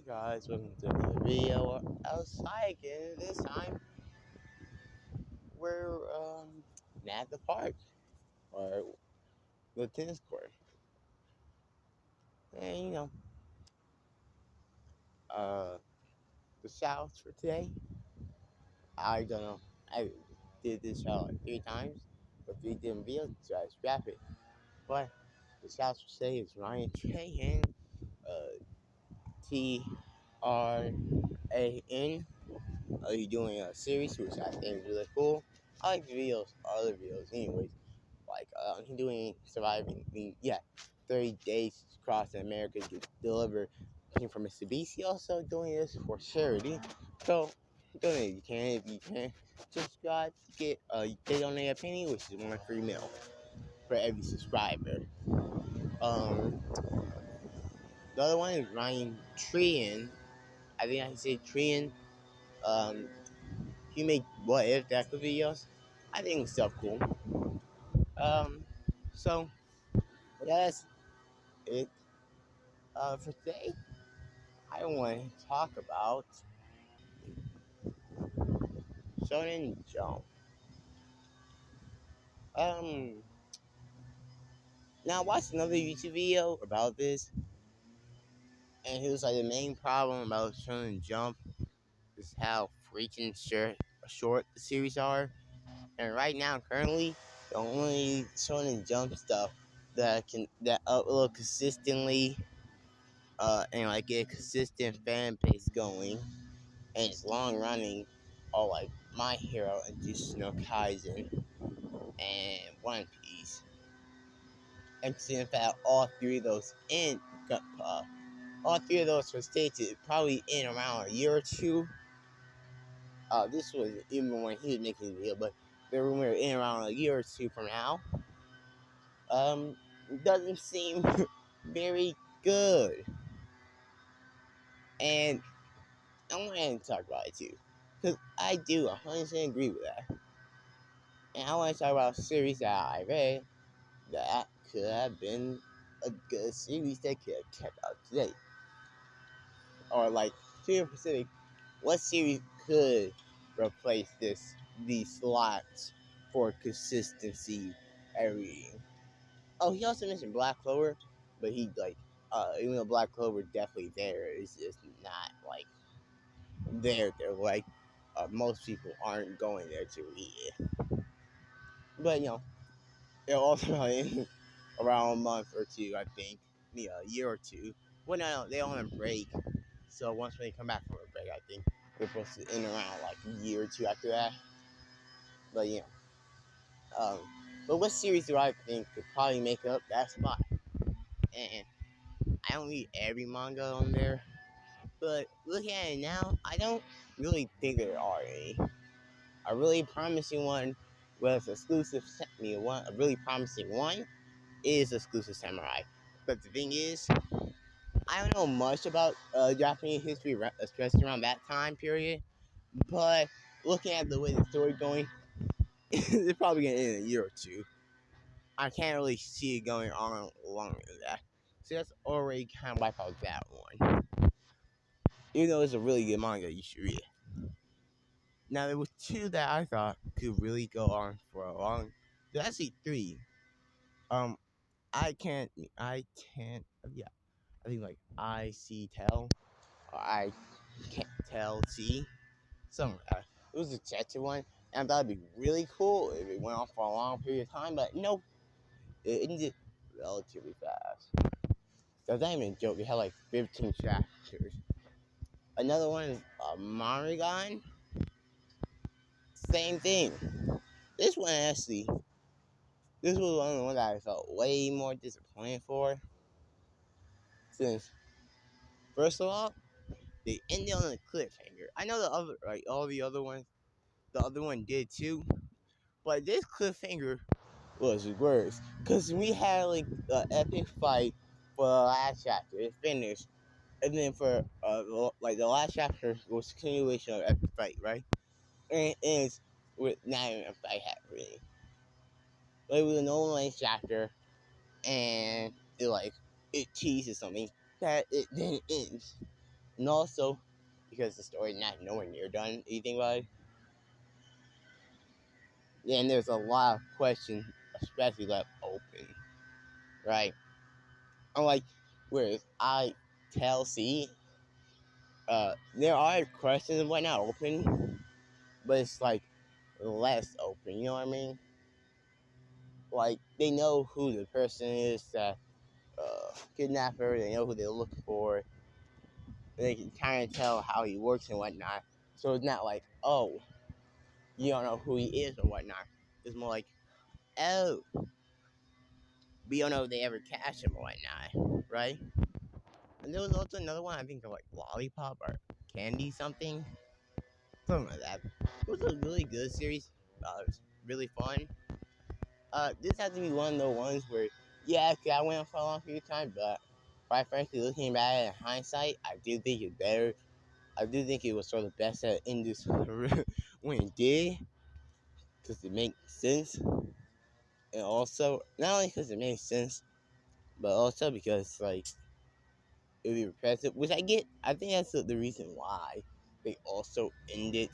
guys, welcome to another video outside again. This time we're at the park or the tennis court. And uh the shouts for today. I don't know. I did this shout like 3 times, but 3 different videos, so I scrap it. But the shouts for today is Ryan Trahan, uh Tran. He's doing a series which I think is really cool. I like the videos, other videos, anyways. Like he's doing surviving. 30 days across America to deliver came from Mitsubishi. Also doing this for charity. So donate if you can. If you can, subscribe to get on their penny, which is 1 free meal for every subscriber. Um, the other one is Ryan Trian. I think I said Trian. Um, he make what if that could videos. I think it's stuff cool. Um, so that's it. For today, I want to talk about shonen jump. Um, Now I watched another YouTube video about this, and he was like, the main problem about shonen jump is how freaking short the series are. And right now, currently, the only shonen jump stuff that upload consistently, and like get a consistent fan base going, and it's long running, are like My Hero and Jujutsu no Kaisen and One Piece. And in fact, all three of those were stated probably in around a year or two. This was even when he was making the video, but they were in around a year or two from now. Doesn't seem very good, and I want to talk about it too, because I do 100% agree with that. And I want to talk about a series that I read that could have been a good series that could have kept out today. Or like, to be specific, what series could replace these slots for consistency and reading? Oh, he also mentioned Black Clover, but even though Black Clover definitely there, it's just not like there. They're like most people aren't going there to read it. But it'll also in around a month or two, I think, maybe a year or two. Well, no, they're on a break. So once they come back from a break, I think they're supposed to end around like a year or two after that. But um, but what series do I think could probably make up that spot? And I don't read every manga on there, but looking at it now, I don't really think there are any. A really promising one was exclusive. A really promising one is Exclusive Samurai. But the thing is, I don't know much about Japanese history, especially around that time period. But looking at the way the story going, it's probably gonna end in a year or two. I can't really see it going on longer than that. So that's already kind of wipe out that one. Even though it's a really good manga, you should read it. Now there were two that I thought could really go on for a long. There's actually three. Um, Yeah, I think like I see tell or I can't tell see. Something like that. It was a Tetsu one, and I thought it'd be really cool if it went on for a long period of time, but nope, it ended relatively fast. That's not even a joke. It had like 15 chapters. Another one is Marigon. Same thing. This one actually, this was one of the ones that I felt way more disappointed for. Since, first of all, they ended on a cliffhanger. I know all the other ones, the other one did too, but this cliffhanger was worse. Because we had like an epic fight for the last chapter. It finished. And then for like the last chapter was a continuation of epic fight, right? And it ends with not even a fight happening. Like with a normal chapter, and it teases something that it then ends. and also because the story's not nowhere near done. You think about it, yeah, and there's a lot of questions, especially left open, right? Unlike whereas I tell C, there are questions and whatnot open, but it's like less open. You know what I mean? Like they know who the person is that kidnapper. They know who they're looking for. They can kind of tell how he works and whatnot. So it's not like, oh, you don't know who he is or whatnot. It's more like, oh, we don't know if they ever catch him or whatnot, right? And there was also another one, I think, of like Lollipop or Candy something. Something like that. It was a really good series. It was really fun. This has to be one of the ones where, yeah, okay, I went for a long period of time, but quite frankly, looking back in hindsight, I do think it's better. I do think it was sort of best at in this when it did, because it makes sense, and also not only because it makes sense, but also because like it would be repetitive, which I get. I think that's the reason why they also ended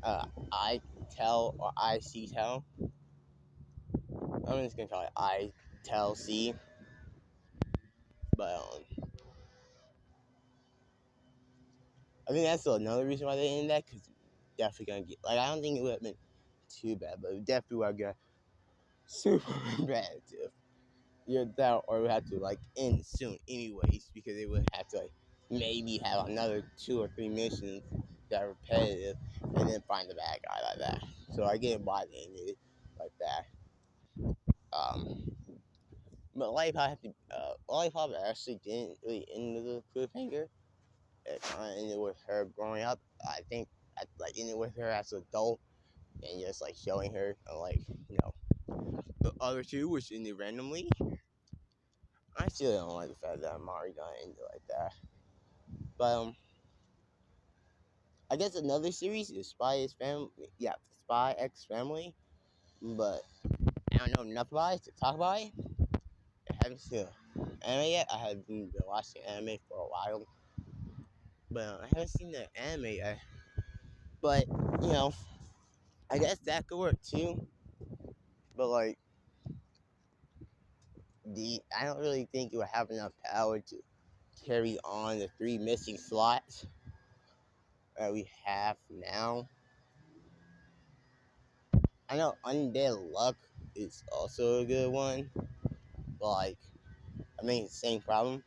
I tell or I see tell. I'm just gonna call it I tell C, but I think that's another reason why they ended that because definitely gonna get like I don't think it would have been too bad, but it definitely would have got super repetitive. Yeah, that or we have to like end soon anyways because they would have to like maybe have another 2 or 3 missions that are repetitive and then find the bad guy like that. So I get why they ended it like that. Um, but Lollipop actually didn't really end with a cliffhanger. It kind of ended with her growing up. I think like ended with her as an adult and just like showing her like you know the other two which ended randomly. I still don't like the fact that Mari got ended like that. But I guess another series is Spy X Family. Yeah, Spy X Family. But I don't know enough about it to talk about it. I haven't seen anime yet. I have been watching anime for a while, but I haven't seen the anime yet. But you know, I guess that could work too. But like, I don't really think it would have enough power to carry on the 3 missing slots that we have now. I know Undead Luck is also a good one, but like, I mean, same problem.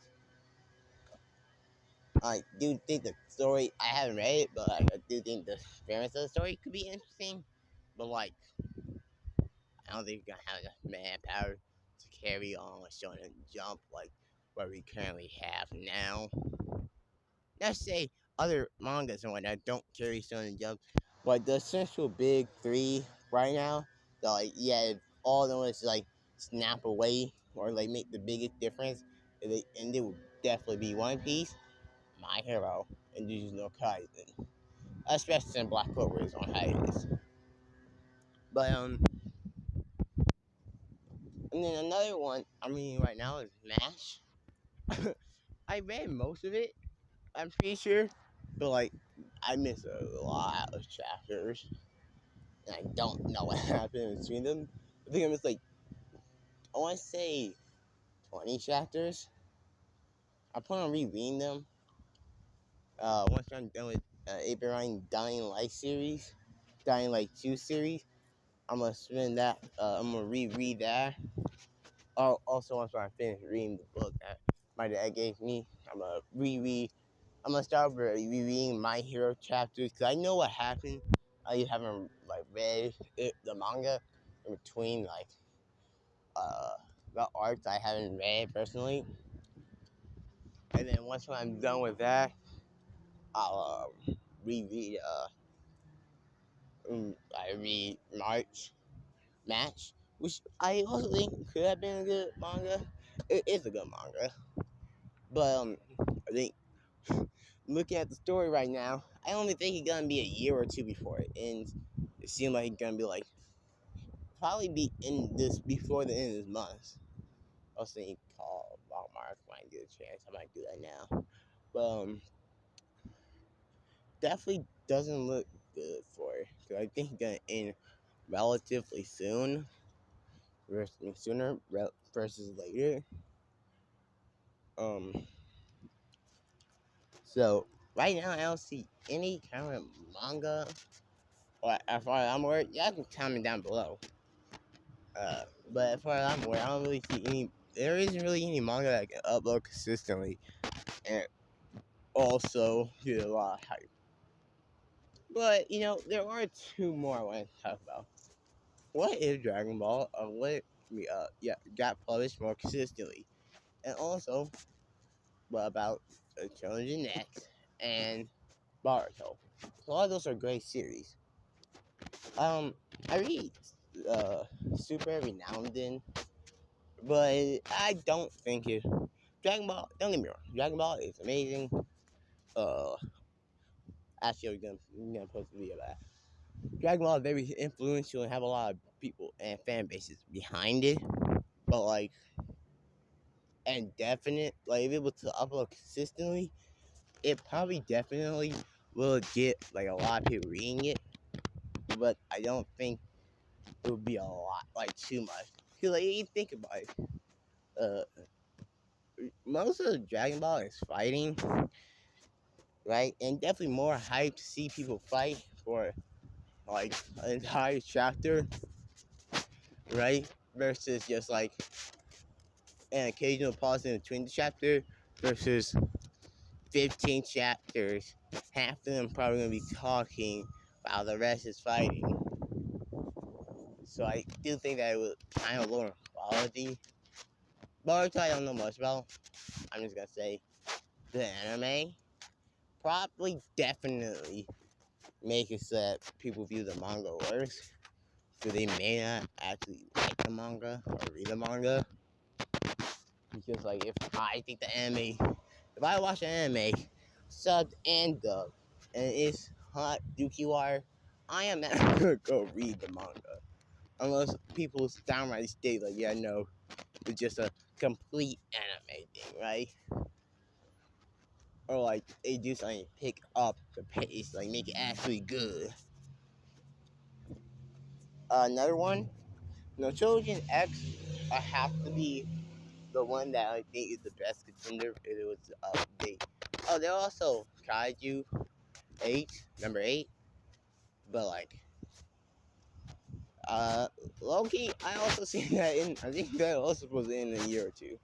I do think the story, I haven't read it, but like, I do think the premise of the story could be interesting. But like, I don't think we're gonna have enough manpower to carry on a shonen jump like what we currently have now. Let's say other mangas and whatnot don't carry shonen jump, but the essential big three right now, like yeah, if all of them was like snap away or like make the biggest difference, and it would definitely be One Piece, My Hero, and Jujutsu no Kaisen, especially since Black Clover is on hiatus. But and then another one I'm reading right now is Mash. I read most of it, I'm pretty sure, but like I missed a lot of chapters, and I don't know what happened between them. I think I missed like I want to say 20 chapters. I plan on rereading them. Once I'm done with Abraham Dying Light series, Dying Light 2 series, I'm gonna spend that. I'm gonna reread that. Also, once I finish reading the book that my dad gave me, I'm gonna reread. I'm gonna start rereading My Hero chapters because I know what happened. I haven't like read the manga in between like uh the arcs I haven't read personally. And then once I'm done with that, I'll reread. I read March Match, which I also think could have been a good manga. It is a good manga, but I think looking at the story right now, I only think it's gonna be a year or two before it ends. It seems like it's gonna be like probably be in this before the end of this month. I was thinking call Walmart might get a chance. I might do that now. But definitely doesn't look good for it. Cause I think it's gonna end relatively soon, versus later. Um, so right now I don't see any current manga. Or as far as I'm aware, y'all can comment down below. But as far as I'm aware, I don't really see any. There isn't really any manga that can upload consistently, and also get a lot of hype. But there are two more I want to talk about. What if Dragon Ball? Got published more consistently, and also what about Shonen X and Boruto? So all those are great series. I read uh Super every now and then, but I don't think it. Dragon Ball. Don't get me wrong. Dragon Ball is amazing. Uh, actually, we're gonna post a video about that. Dragon Ball is very influential and have a lot of people and fan bases behind it. But and definite, if it was to upload consistently, it probably definitely will get a lot of people reading it. But I don't think it would be a lot, too much. Cause you think about it, uh, most of the Dragon Ball is fighting, right? And definitely more hype to see people fight for an entire chapter, right? Versus just an occasional pause in between the chapter versus 15 chapters. Half of them probably gonna be talking while the rest is fighting. So I do think that it would kind of lower quality. Boruto I don't know much about. I'm just gonna say the anime probably definitely make it so that people view the manga worse. So they may not actually like the manga or read the manga. Because if I think the anime, if I watch an anime subbed and dubbed and it's hot dookie wire, I am not gonna go read the manga unless people downright state yeah, no, it's just a complete anime thing, right? Or they do something to pick up the pace, make it actually good. Another one, no, Children X, I have to be the one that I think is the best contender. It was update. Oh, there also Kaiju 8, number 8, but uh, Loki, I also see that I think that also supposed to end in a year or two.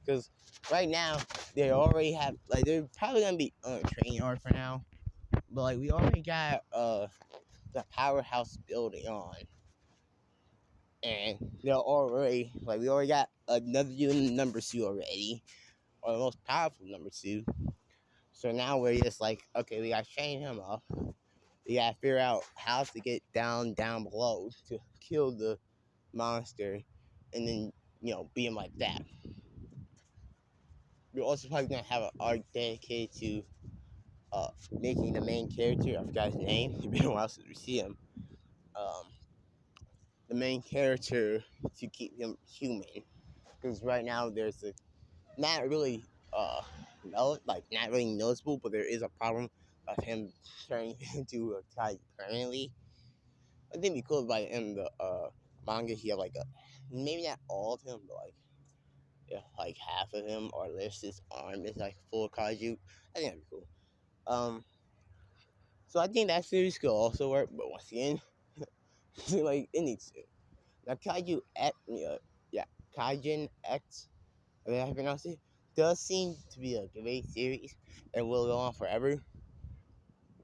Because right now, they already have, they're probably going to be on a training arc for now. But, we already got, the powerhouse building on. And they're already, we already got another unit number 2 already. Or the most powerful number 2. So now we're just okay, we gotta train him up. We gotta figure out how to get down below to kill the monster, and then beat him like that. We're also probably gonna have an arc dedicated to making the main character. I forgot his name. It's been a while since we see him. Um, the main character to keep him human, because right now there's not really not really noticeable, but there is a problem of him turning into a type permanently. I think it'd be cool if in the manga he have maybe not all of him, but half of him, or at least his arm is full of kaiju. I think that'd be cool. So I think that series could also work, but once again, it needs to. Now Kaiju X, yeah, Kaijin X, I think I pronounce it, does seem to be a great series and will go on forever.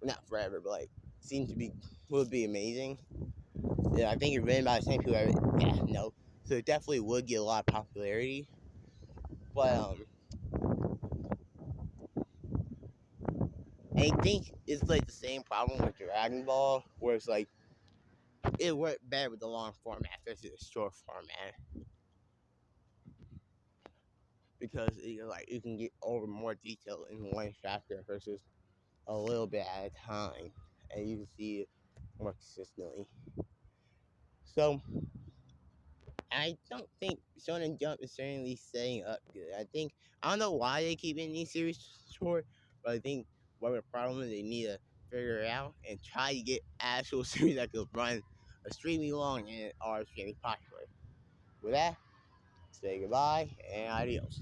Not forever, but seems to be would be amazing. Yeah, I think it's written by the same people. Yeah, no, so it definitely would get a lot of popularity. But I think it's the same problem with Dragon Ball, where it's it worked better with the long format versus the short format because you can get over more detail in one chapter versus a little bit at a time, and you can see it more consistently. So I don't think Shonen Jump is certainly setting up good. I don't know why they keep ending these series short, but I think one of the problem is they need to now and try to get actual series that could run extremely long and are extremely popular. With that, say goodbye and adios.